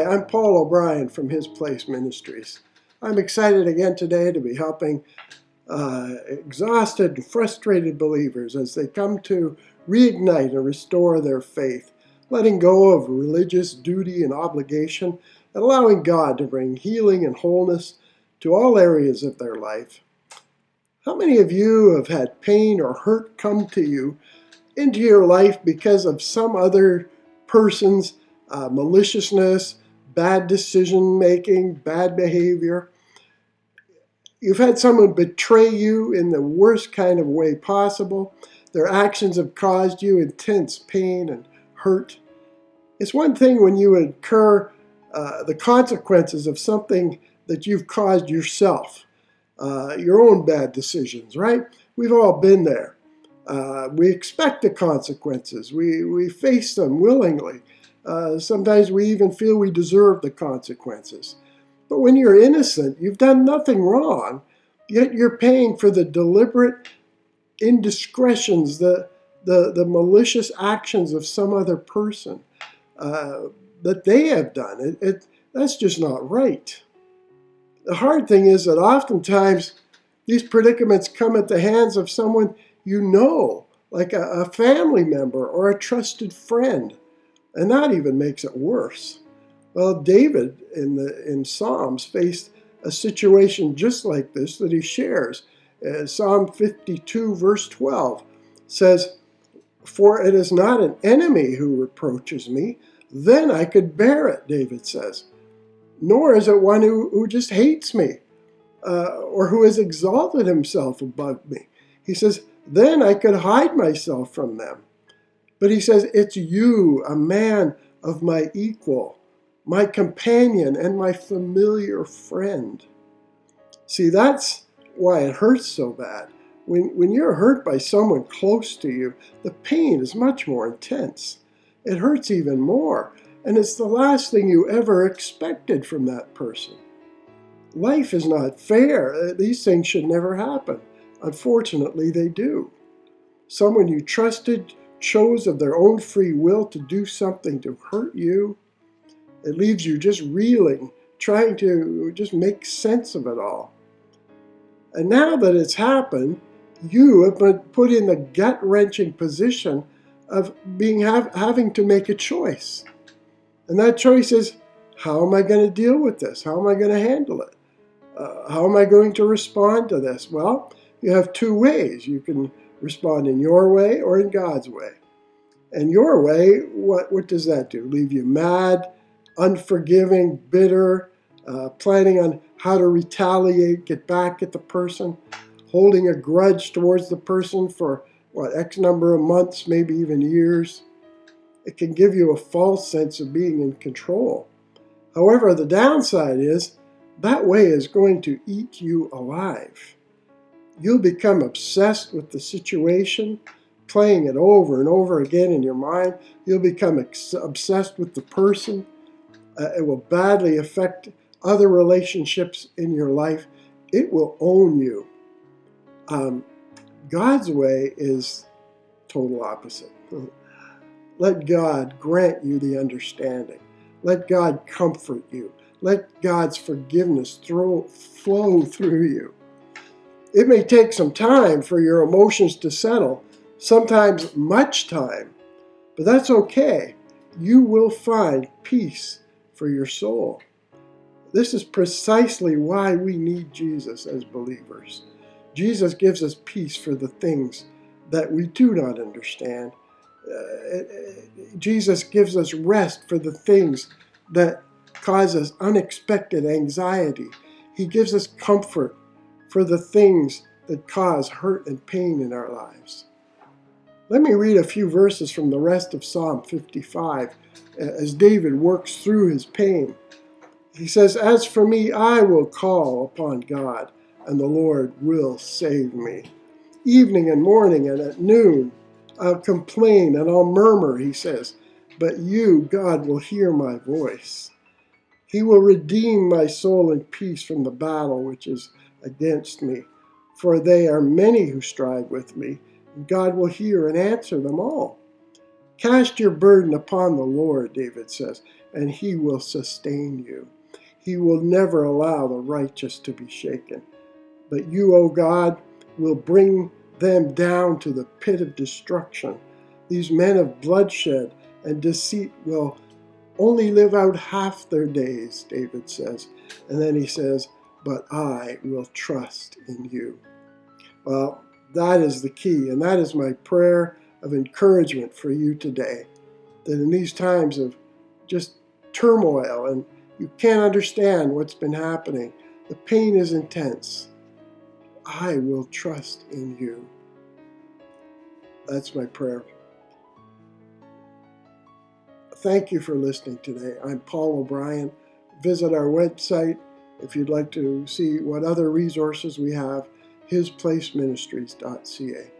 I'm Paul O'Brien from His Place Ministries. I'm excited again today to be helping exhausted and frustrated believers as they come to reignite and restore their faith, letting go of religious duty and obligation, and allowing God to bring healing and wholeness to all areas of their life. How many of you have had pain or hurt come to you into your life because of some other person's maliciousness, bad decision making, bad behavior? You've had someone betray you in the worst kind of way possible. Their actions have caused you intense pain and hurt. It's one thing when you incur the consequences of something that you've caused yourself, your own bad decisions, right? We've all been there. We expect the consequences. We face them willingly. Sometimes we even feel we deserve the consequences. But when you're innocent, you've done nothing wrong, yet you're paying for the deliberate indiscretions, the malicious actions of some other person that they have done. That's just not right. The hard thing is that oftentimes these predicaments come at the hands of someone you know, like a family member or a trusted friend. And that even makes it worse. Well, David in Psalms faced a situation just like this that he shares. Psalm 52 verse 12 says, "For it is not an enemy who reproaches me, then I could bear it," David says. "Nor is it one who just hates me or who has exalted himself above me." He says, "Then I could hide myself from them." But he says, "It's you, a man of my equal, my companion and my familiar friend." See, that's why it hurts so bad. When you're hurt by someone close to you, the pain is much more intense. It hurts even more, and it's the last thing you ever expected from that person. Life is not fair. These things should never happen. Unfortunately, they do. Someone you trusted chose of their own free will to do something to hurt you. It leaves you just reeling, trying to just make sense of it all. And now that it's happened, you have been put in the gut-wrenching position of having to make a choice. And that choice is, how am I going to deal with this? How am I going to handle it? How am I going to respond to this? Well, you have two ways. You can respond in your way or in God's way. And your way, what does that do? Leave you mad, unforgiving, bitter, planning on how to retaliate, get back at the person, holding a grudge towards the person for, X number of months, maybe even years. It can give you a false sense of being in control. However, the downside is that way is going to eat you alive. You'll become obsessed with the situation, playing it over and over again in your mind. You'll become obsessed with the person. It will badly affect other relationships in your life. It will own you. God's way is total opposite. Let God grant you the understanding. Let God comfort you. Let God's forgiveness flow through you. It may take some time for your emotions to settle, sometimes much time, but that's okay. You will find peace for your soul. This is precisely why we need Jesus as believers. Jesus gives us peace for the things that we do not understand. Jesus gives us rest for the things that cause us unexpected anxiety. He gives us comfort for the things that cause hurt and pain in our lives. Let me read a few verses from the rest of Psalm 55 as David works through his pain. He says, "As for me, I will call upon God, and the Lord will save me. Evening and morning and at noon, I'll complain and I'll murmur," he says, "but you, God, will hear my voice. He will redeem my soul in peace from the battle which is against me. For they are many who strive with me, and God will hear and answer them all. Cast your burden upon the Lord, David says, and he will sustain you. He will never allow the righteous to be shaken. But you, O God, will bring them down to the pit of destruction. These men of bloodshed and deceit will only live out half their days, David says. And then he says, but I will trust in you. Well, that is the key, and that is my prayer of encouragement for you today. That in these times of just turmoil and you can't understand what's been happening, the pain is intense, I will trust in you. That's my prayer. Thank you for listening today. I'm Paul O'Brien. Visit our website if you'd like to see what other resources we have, hisplaceministries.ca.